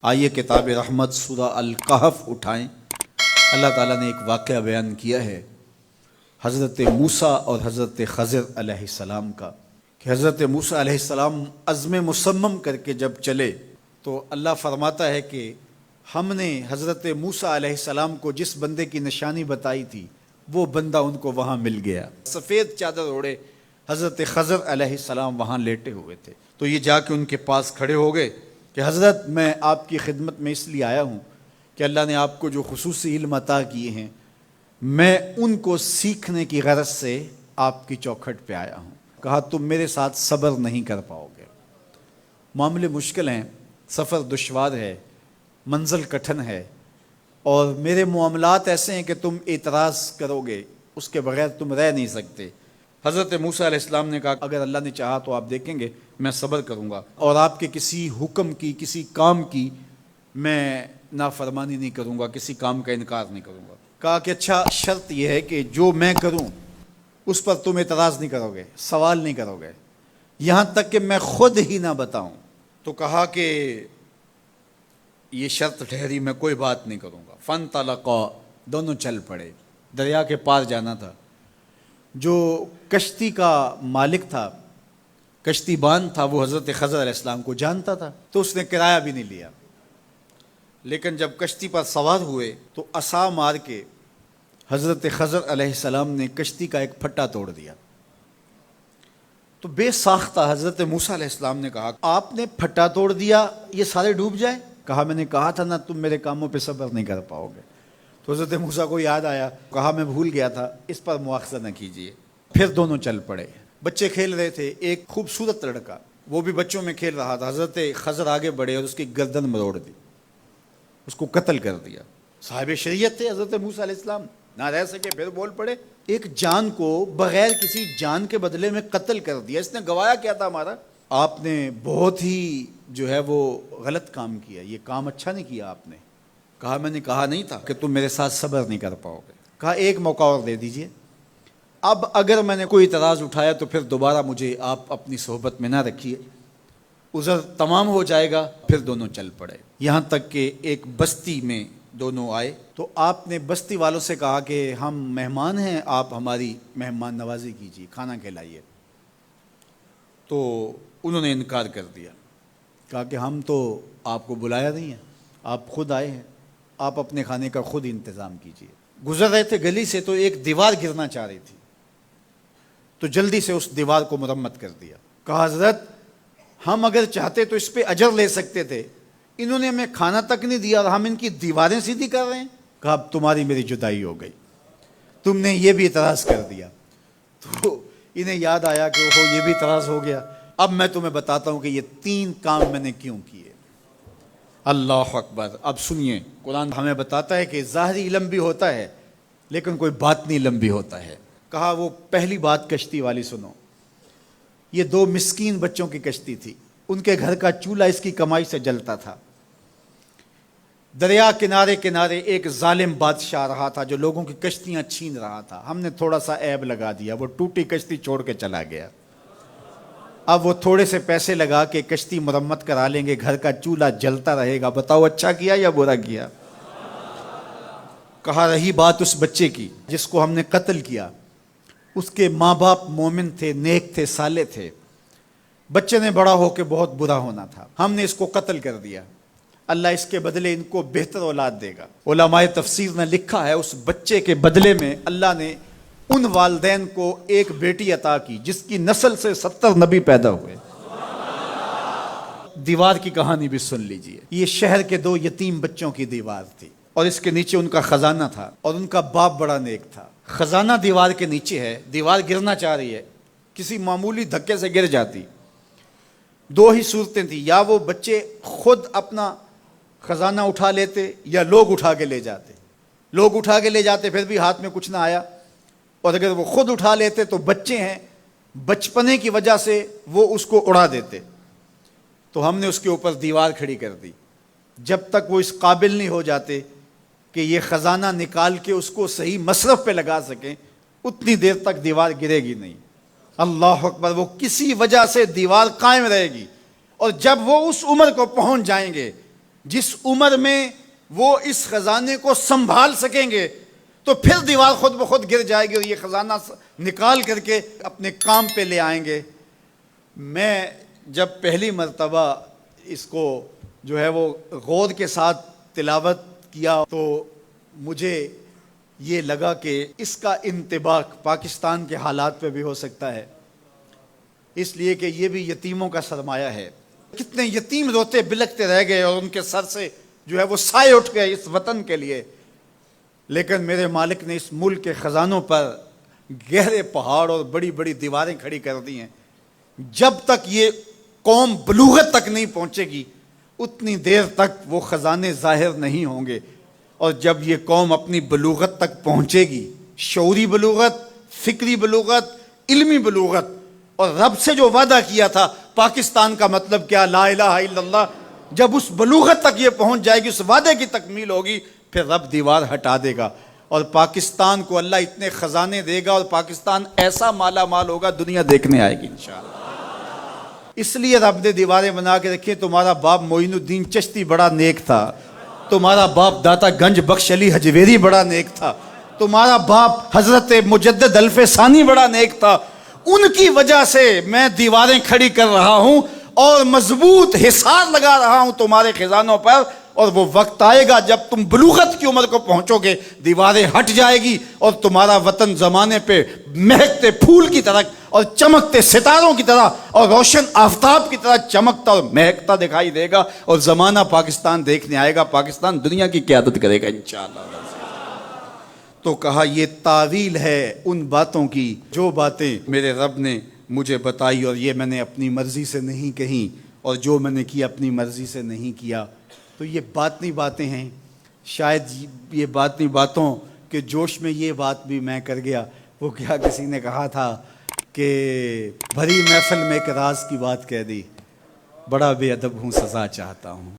آئیے کتاب رحمت سورہ الکہف اٹھائیں۔ اللہ تعالیٰ نے ایک واقعہ بیان کیا ہے حضرت موسیٰ اور حضرت خضر علیہ السلام کا، کہ حضرت موسیٰ علیہ السلام عزم مصمم کر کے جب چلے تو اللہ فرماتا ہے کہ ہم نے حضرت موسیٰ علیہ السلام کو جس بندے کی نشانی بتائی تھی وہ بندہ ان کو وہاں مل گیا۔ سفید چادر اوڑے حضرت خضر علیہ السلام وہاں لیٹے ہوئے تھے، تو یہ جا کے ان کے پاس کھڑے ہو گئے کہ حضرت میں آپ کی خدمت میں اس لیے آیا ہوں کہ اللہ نے آپ کو جو خصوصی علم عطا کیے ہیں میں ان کو سیکھنے کی غرض سے آپ کی چوکھٹ پہ آیا ہوں۔ کہا تم میرے ساتھ صبر نہیں کر پاؤ گے، معاملے مشکل ہیں، سفر دشوار ہے، منزل کٹھن ہے، اور میرے معاملات ایسے ہیں کہ تم اعتراض کرو گے اس کے بغیر تم رہ نہیں سکتے۔ حضرت موسیٰ علیہ السلام نے کہا اگر اللہ نے چاہا تو آپ دیکھیں گے میں صبر کروں گا اور آپ کے کسی حکم کی کسی کام کی میں نافرمانی نہیں کروں گا، کسی کام کا انکار نہیں کروں گا۔ کہا کہ اچھا شرط یہ ہے کہ جو میں کروں اس پر تم اعتراض نہیں کرو گے، سوال نہیں کرو گے، یہاں تک کہ میں خود ہی نہ بتاؤں۔ تو کہا کہ یہ شرط ٹھہری، میں کوئی بات نہیں کروں گا۔ فانطلقا، دونوں چل پڑے، دریا کے پار جانا تھا۔ جو کشتی کا مالک تھا، کشتی بان تھا، وہ حضرت خضر علیہ السلام کو جانتا تھا تو اس نے کرایہ بھی نہیں لیا، لیکن جب کشتی پر سوار ہوئے تو عصا مار کے حضرت خضر علیہ السلام نے کشتی کا ایک پھٹا توڑ دیا۔ تو بے ساختہ حضرت موسیٰ علیہ السلام نے کہا آپ نے پھٹا توڑ دیا، یہ سارے ڈوب جائیں؟ کہا میں نے کہا تھا نا تم میرے کاموں پہ صبر نہیں کر پاؤ گے۔ تو حضرت موسیٰ کو یاد آیا، کہا میں بھول گیا تھا، اس پر مواخذہ نہ کیجیے۔ پھر دونوں چل پڑے، بچے کھیل رہے تھے، ایک خوبصورت لڑکا وہ بھی بچوں میں کھیل رہا تھا۔ حضرت خضر آگے بڑھے اور اس کی گردن مروڑ دی، اس کو قتل کر دیا۔ صاحب شریعت تھے حضرت موسیٰ علیہ السلام، نہ رہ سکے، پھر بول پڑے ایک جان کو بغیر کسی جان کے بدلے میں قتل کر دیا، اس نے گوایا کیا تھا ہمارا؟ آپ نے بہت ہی جو ہے وہ غلط کام کیا، یہ کام اچھا نہیں کیا آپ نے۔ کہا میں نے کہا نہیں تھا کہ تم میرے ساتھ صبر نہیں کر پاؤ گے۔ کہا ایک موقع اور دے دیجئے، اب اگر میں نے کوئی اعتراض اٹھایا تو پھر دوبارہ مجھے آپ اپنی صحبت میں نہ رکھیے، عذر تمام ہو جائے گا۔ پھر دونوں چل پڑے، یہاں تک کہ ایک بستی میں دونوں آئے تو آپ نے بستی والوں سے کہا کہ ہم مہمان ہیں، آپ ہماری مہمان نوازی کیجیے، کھانا کھلائیے۔ تو انہوں نے انکار کر دیا، کہا کہ ہم تو آپ کو بلایا نہیں ہے، آپ خود آئے ہیں، آپ اپنے کھانے کا خود انتظام کیجیے۔ گزر رہے تھے گلی سے تو ایک دیوار گرنا چاہ رہی تھی، تو جلدی سے اس دیوار کو مرمت کر دیا۔ کہا حضرت ہم اگر چاہتے تو اس پہ اجر لے سکتے تھے، انہوں نے ہمیں کھانا تک نہیں دیا اور ہم ان کی دیواریں سیدھی کر رہے ہیں۔ کہا اب تمہاری میری جدائی ہو گئی، تم نے یہ بھی اعتراض کر دیا۔ تو انہیں یاد آیا کہ وہ یہ بھی اعتراض ہو گیا، اب میں تمہیں بتاتا ہوں کہ یہ 3 کام میں نے کیوں کیے۔ اللہ اکبر۔ اب سنیے، قرآن ہمیں بتاتا ہے کہ ظاہری علم بھی ہوتا ہے لیکن کوئی باطنی علم بھی ہوتا ہے۔ کہا وہ پہلی بات کشتی والی سنو، یہ 2 مسکین بچوں کی کشتی تھی، ان کے گھر کا چولہا اس کی کمائی سے جلتا تھا۔ دریا کنارے کنارے ایک ظالم بادشاہ رہا تھا جو لوگوں کی کشتیاں چھین رہا تھا، ہم نے تھوڑا سا عیب لگا دیا، وہ ٹوٹی کشتی چھوڑ کے چلا گیا۔ اب وہ تھوڑے سے پیسے لگا کے کشتی مرمت کرا لیں گے، گھر کا چولہا جلتا رہے گا، بتاؤ اچھا کیا یا برا کیا؟ کہا رہی بات اس بچے کی جس کو ہم نے قتل کیا، اس کے ماں باپ مومن تھے، نیک تھے، صالح تھے، بچے نے بڑا ہو کے بہت برا ہونا تھا، ہم نے اس کو قتل کر دیا، اللہ اس کے بدلے ان کو بہتر اولاد دے گا۔ علماء تفسیر نے لکھا ہے اس بچے کے بدلے میں اللہ نے ان والدین کو ایک بیٹی عطا کی جس کی نسل سے 70 نبی پیدا ہوئے۔ دیوار کی کہانی بھی سن لیجئے، یہ شہر کے 2 یتیم بچوں کی دیوار تھی اور اس کے نیچے ان کا خزانہ تھا اور ان کا باپ بڑا نیک تھا۔ خزانہ دیوار کے نیچے ہے، دیوار گرنا چاہ رہی ہے، کسی معمولی دھکے سے گر جاتی۔ 2 ہی صورتیں تھیں، یا وہ بچے خود اپنا خزانہ اٹھا لیتے یا لوگ اٹھا کے لے جاتے۔ لوگ اٹھا کے لے جاتے پھر بھی ہاتھ میں کچھ نہ آیا، اور اگر وہ خود اٹھا لیتے تو بچے ہیں، بچپنے کی وجہ سے وہ اس کو اڑا دیتے۔ تو ہم نے اس کے اوپر دیوار کھڑی کر دی، جب تک وہ اس قابل نہیں ہو جاتے کہ یہ خزانہ نکال کے اس کو صحیح مصرف پہ لگا سکیں، اتنی دیر تک دیوار گرے گی نہیں۔ اللہ اکبر۔ وہ کسی وجہ سے دیوار قائم رہے گی، اور جب وہ اس عمر کو پہنچ جائیں گے جس عمر میں وہ اس خزانے کو سنبھال سکیں گے تو پھر دیوار خود بخود گر جائے گی اور یہ خزانہ نکال کر کے اپنے کام پہ لے آئیں گے۔ میں جب پہلی مرتبہ اس کو جو ہے وہ غور کے ساتھ تلاوت کیا تو مجھے یہ لگا کہ اس کا انطباق پاکستان کے حالات پہ بھی ہو سکتا ہے، اس لیے کہ یہ بھی یتیموں کا سرمایہ ہے۔ کتنے یتیم روتے بلکتے رہ گئے اور ان کے سر سے جو ہے وہ سائے اٹھ گئے اس وطن کے لیے، لیکن میرے مالک نے اس ملک کے خزانوں پر گہرے پہاڑ اور بڑی بڑی دیواریں کھڑی کر دی ہیں۔ جب تک یہ قوم بلوغت تک نہیں پہنچے گی اتنی دیر تک وہ خزانے ظاہر نہیں ہوں گے، اور جب یہ قوم اپنی بلوغت تک پہنچے گی، شعوری بلوغت، فکری بلوغت، علمی بلوغت، اور رب سے جو وعدہ کیا تھا پاکستان کا مطلب کیا، لا الہ الا اللہ، جب اس بلوغت تک یہ پہنچ جائے گی، اس وعدے کی تکمیل ہوگی، پھر رب دیوار ہٹا دے گا اور پاکستان کو اللہ اتنے خزانے دے گا اور پاکستان ایسا مالا مال ہوگا دنیا دیکھنے آئے گی انشاءاللہ۔ اس لیے رب نے دیواریں بنا کے رکھی۔ تمہارا باپ معین الدین چشتی بڑا نیک تھا، تمہارا باپ داتا گنج بخش علی حجویری بڑا نیک تھا، تمہارا باپ حضرت مجدد الف ثانی بڑا نیک تھا، ان کی وجہ سے میں دیواریں کھڑی کر رہا ہوں اور مضبوط حصار لگا رہا ہوں تمہارے خزانوں پر، اور وہ وقت آئے گا جب تم بلوغت کی عمر کو پہنچو گے دیواریں ہٹ جائے گی اور تمہارا وطن زمانے پہ مہکتے پھول کی طرح اور چمکتے ستاروں کی طرح اور روشن آفتاب کی طرح چمکتا اور مہکتا دکھائی دے گا، اور زمانہ پاکستان دیکھنے آئے گا، پاکستان دنیا کی قیادت کرے گا انشاءاللہ۔ تو کہا یہ تعویل ہے ان باتوں کی جو باتیں میرے رب نے مجھے بتائی، اور یہ میں نے اپنی مرضی سے نہیں کہیں، اور جو میں نے کیا اپنی مرضی سے نہیں کیا۔ تو یہ باطنی باتیں ہیں، شاید یہ باطنی باتوں کے جوش میں یہ بات بھی میں کر گیا۔ وہ کیا کسی نے کہا تھا کہ بھری محفل میں ایک راز کی بات کہہ دی، بڑا بے ادب ہوں سزا چاہتا ہوں۔